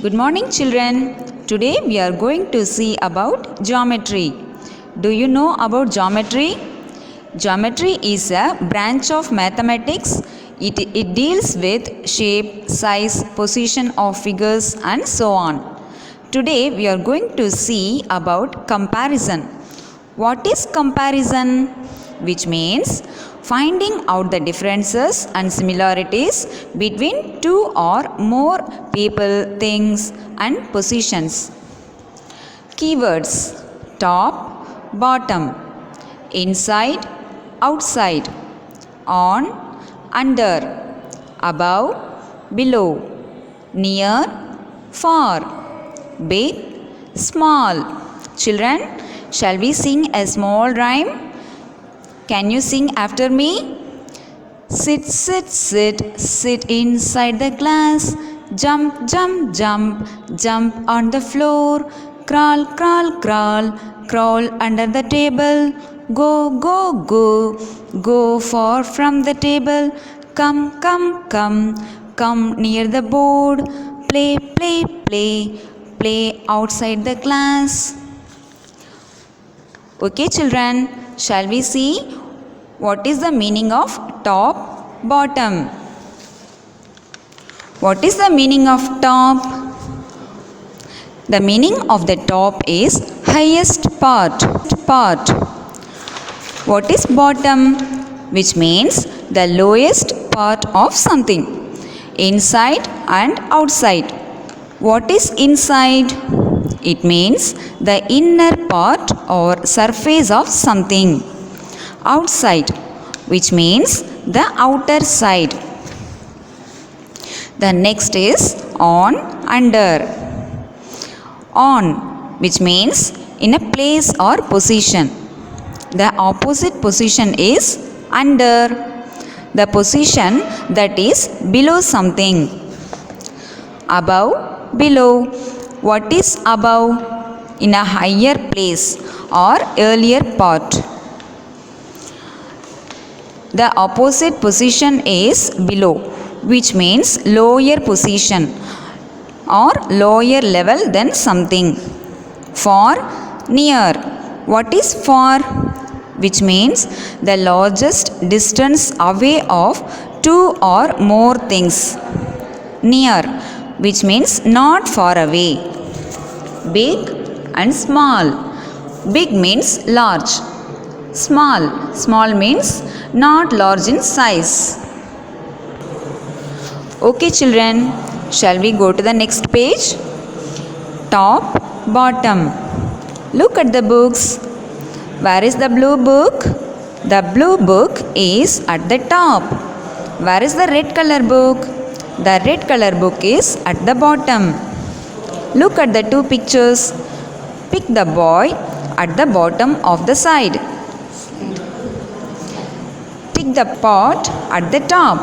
Good morning, children. Today we are going to see about geometry. Do you know about geometry? Geometry is a branch of mathematics. It deals with shape, size, position of figures and so on. Today we are going to see about comparison. What is comparison? Which means finding out the differences and similarities between two or more people, things and positions. Keywords: top, bottom, inside, outside, on, under, above, below, near, far, big, small. Children, shall we sing a small rhyme? Can you sing after me? Sit, sit, sit, sit inside the class. Jump, jump, jump, jump on the floor. Crawl, crawl, crawl, crawl under the table. Go, go, go, go far from the table. Come, come, come, come near the board. Play, play, play, play outside the class. Okay, children, shall we see what is the meaning of top, bottom? What is the meaning of top? The meaning of the top is highest part. What is bottom? Which means the lowest part of something. Inside and outside. What is inside? It means the inner part or surface of something. Outside, which means the outer side. The next is on, under. On, which means in a place or position. The opposite position is under. The position that is below something. Above, below. What is above? In a higher place or earlier part. The opposite position is below, which means lower position or lower level than something. Far, near. What is far? Which means the largest distance away of two or more things. Near, which means not far away. Big and small. Big means large. Small means not large in size. Okay, children, shall we go to the next page? Top, bottom. Look at the books. Where is the blue book? The blue book is at the top. Where is the red color book? The red color book is at the bottom. Look at the two pictures. Pick the boy at the bottom of the side. Pick the pot at the top.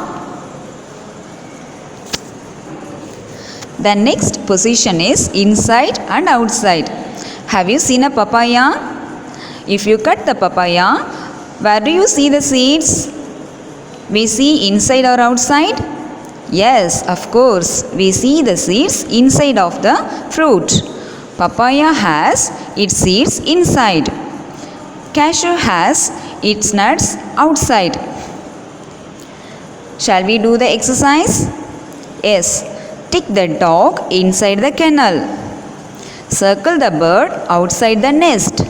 The next position is inside and outside. Have you seen a papaya? If you cut the papaya, where do you see the seeds? We see inside or outside? Yes, of course, we see the seeds inside of the fruit. Papaya has its seeds inside. Cashew has its nuts outside. Shall we do the exercise? Yes. Tick the dog inside the kennel. Circle the bird outside the nest.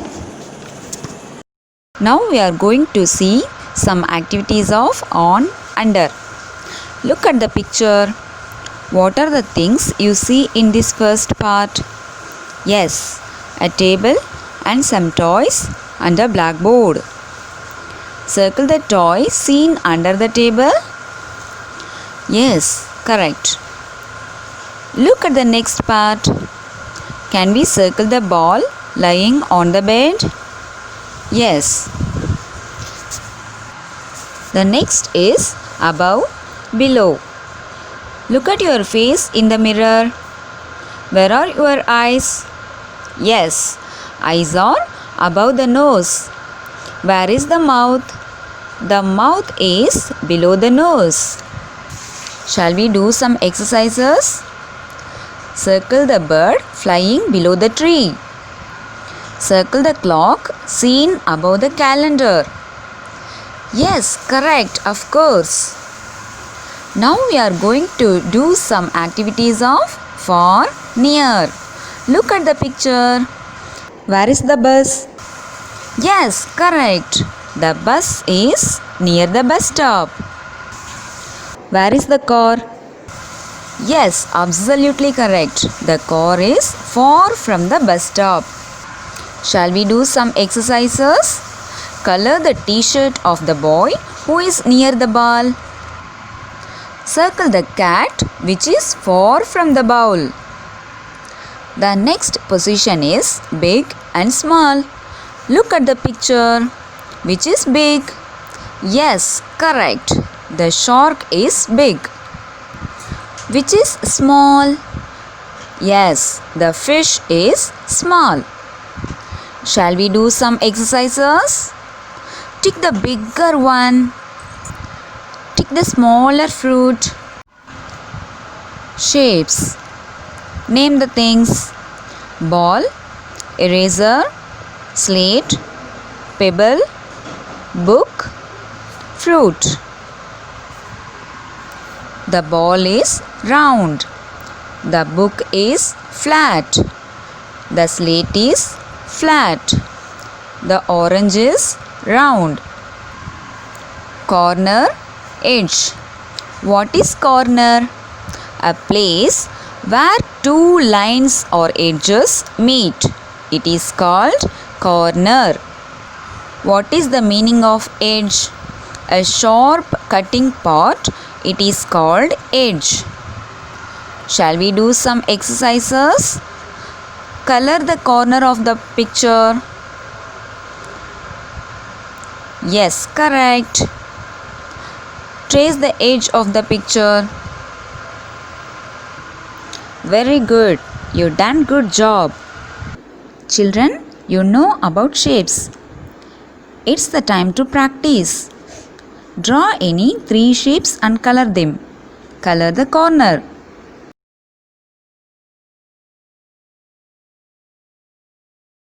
Now we are going to see some activities of on, under. Look at the picture. What are the things you see in this first part? Yes, a table and some toys and a blackboard. Circle the toy seen under the table. Yes, correct. Look at the next part. Can we circle the ball lying on the bed? Yes. The next is above, below. Look at your face in the mirror. Where are your eyes? Yes, eyes are above the nose. Where is the mouth? The mouth is below the nose. Shall we do some exercises? Circle the bird flying below the tree. Circle the clock seen above the calendar. Yes, correct, of course. Now we are going to do some activities of far, near. Look at the picture. Where is the bus? Yes, correct. The bus is near the bus stop. Where is the car? Yes, absolutely correct. The car is far from the bus stop. Shall we do some exercises? Color the t-shirt of the boy who is near the ball. Circle the cat which is far from the bowl. The next position is big and small. Look at the picture. Which is big? Yes, correct. The shark is big. Which is small? Yes, the fish is small. Shall we do some exercises? Tick the bigger one. Tick the smaller fruit. Shapes. Name the things. Ball, eraser, slate, pebble, book, fruit. The ball is round. The book is flat. The slate is flat. The orange is round. Corner, edge. What is corner? A place where two lines or edges meet. It is called corner. What is the meaning of edge? A sharp cutting part. It is called edge. Shall we do some exercises? Color the corner of the picture. Yes, correct. Trace the edge of the picture. Very good. You done good job. Children, you know about shapes. It's the time to practice. Draw any 3 shapes and color them. Color the corner.